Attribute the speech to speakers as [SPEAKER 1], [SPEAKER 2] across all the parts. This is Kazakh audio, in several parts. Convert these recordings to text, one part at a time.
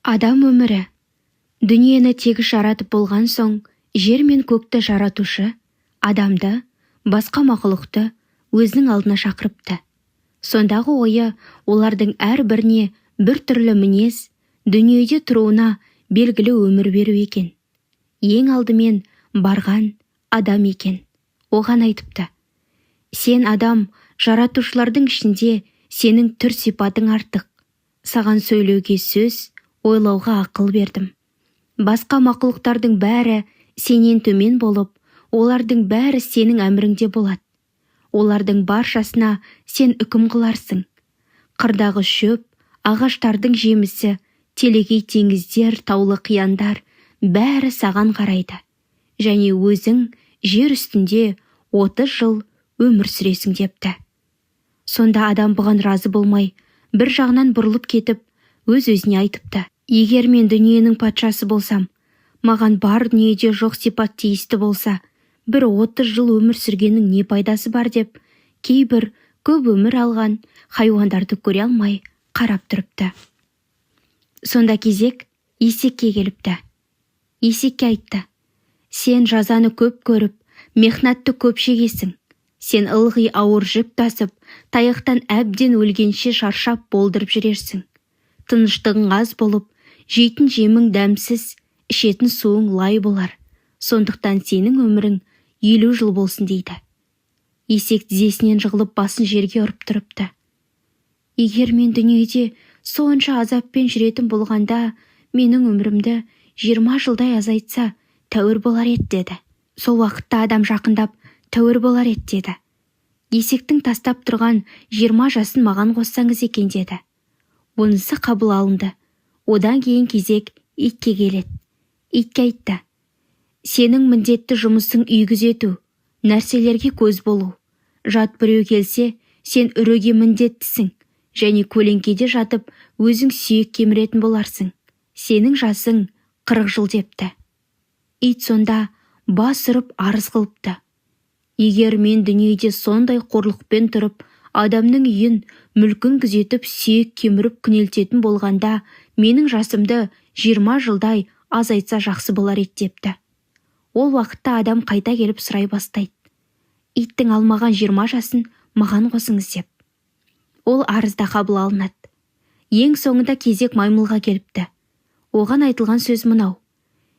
[SPEAKER 1] Адам өмірі. Дүниені тегіс жаратып болған соң, жер мен көкті жаратушы, адамды, басқа мақұлықты өзінің алдына шақырыпты. Сондағы ойы олардың әрбіріне бір түрлі мінез, дүниеде тұруына белгілі өмір беру екен. Ең алдымен барған адам екен. Оған айтыпты: сен адам, жаратушылардың ішінде сенің түр сипатың артық. Саған сөйлеуге сөз, ойлауға ақыл бердім. Басқа мақұлықтардың бәрі сенен төмен болып, олардың бәрі сенің әміріңде болады. Олардың баршасына сен үкім қыларсың. Қырдағы шөп, ағаштардың жемісі, телегей теңіздер, таулы қияндар бәрі саған қарайды. Және өзің жер үстінде 30 жыл өмір сүресің депті. Сонда адам бұған разы болмай, бір жағынан бұрылып кетіп, өз-өзіне айтыпты: егер мен дүниенің патшасы болсам, маған бар дүниеде жоқ сипат тиісті болса, бір 30 жыл өмір сүргеннің не пайдасы бар деп, кейбір көп өмір алған хайуандарды көре алмай қарап тұрыпты. Сонда кезек есекке келіпті. Есекке айтты: сен жазаны көп көріп, мехнатты көп шегесің. Сен ылғи ауыр жүк тасып, таяқтан әбден өлгенше шаршап болдырып жүрерсің. Тыныштығың аз болып, жейтін жемің дәмсіз, ішетін суың лай болар. Сондықтан сенің өмірің 50 жыл болсын дейді. Есек тізесінен жығылып басын жерге ұрып тұрыпты. Егер мен дүниеде сонша азаппен жүретін болғанда, менің өмірімді 20 жылдай азайтса, тәуір болар еді деді. Сол уақытта адам жақындап, тәуір болар еді деді. Есектің тастап тұрған 20 жасын маған қоссаңыз екен деді. Онысы қабыл алынды. Одан кейін кезек итке келеді. Итке айтты: сенің міндетті жұмысың үй күзету, нәрселерге көз болу. Жат біреу келсе, сен үруге міндеттісің, және көлеңкеде жатып, өзің сүйек кеміретін боларсың. Сенің жасың 40 жыл депті. Ит сонда бас ұрып арыз қылыпты: егер мен дүниеде сондай қорлықпен тұрып, адамның үйін, мүлкін күзетіп, сүйек кеміріп күнелтетін болғанда, менің жасымды 20 жылдай азайтса жақсы болар еді депті. Ол уақытта адам қайта келіп сұрай бастайды: иттің алмаған 20 жасын маған қосыңыз деп. Ол арызда қабыл алынады. Ең соңында кезек маймылға келіпті. Оған айтылған сөз мынау: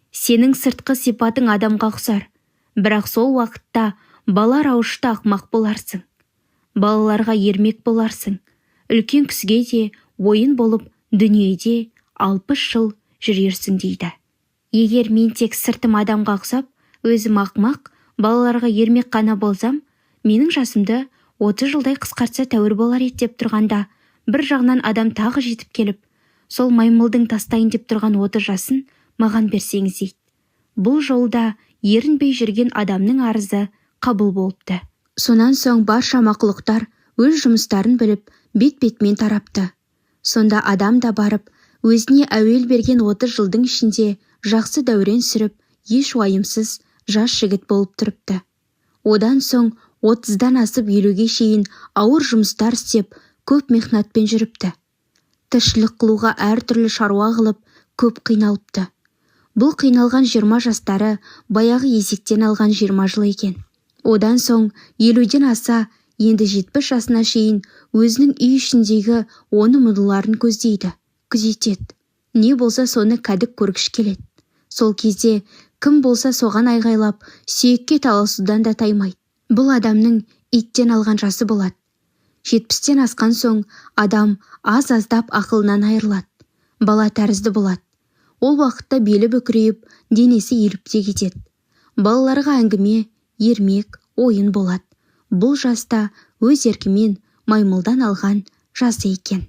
[SPEAKER 1] сенің сыртқы сипатың адамға ұқсар, бірақ сол уақытта бала рауышта ақымақ боларсың. Балаларға ермек боларсың. Үлкен кісіге де ойын болып, дүниеде 60 жыл жүрерсің дейді. Егер мен тек сыртым адамға ұқсап, өзім ақымақ, балаларға ермек қана болсам, менің жасымды 30 жылдай қысқартса тәуір болар еді деп тұрғанда, бір жағынан адам тағы жетіп келіп, сол маймылдың тастайын деп тұрған 30 жасын маған берсеңіз дейді. Бұл жолда ерінбей жүрген адамның арызы қабыл болыпты. Сонан соң барша мақұлықтар өз жұмыстарын біліп, бет-бетімен тарапты. Сонда адам да барып, өзіне әуел берген 30 жылдың ішінде жақсы дәурен сүріп, еш уайымсыз жас жігіт болып тұрыпты. Одан соң 30-дан асып 50-ге шейін ауыр жұмыстар істеп, көп мехнатпен жүріпті. Тіршілік қылуға әртүрлі шаруа қылып, көп қиналыпты. Бұл қиналған 20 жастары баяғы есектен алған 20 жыл екен. Одан соң 50-ден аса, енді 70 жасына шейін өзінің үй ішіндегі оны мұныларын көздейді, күзетеді. Не болса соны кәдік көргіш келеді. Сол кезде кім болса соған айғайлап, сүйекке таласудан да таймайды. Бұл адамның иттен алған жасы болады. 70-тен асқан соң адам аз-аздап ақылынан айырылады. Бала тәрізді болады. Ол уақытта белі бүкірейіп, денесі еліп те кетеді. Балаларға әңгіме, ермек, ойын болады. Бұл жаста өз еркімен маймылдан алған жасы екен.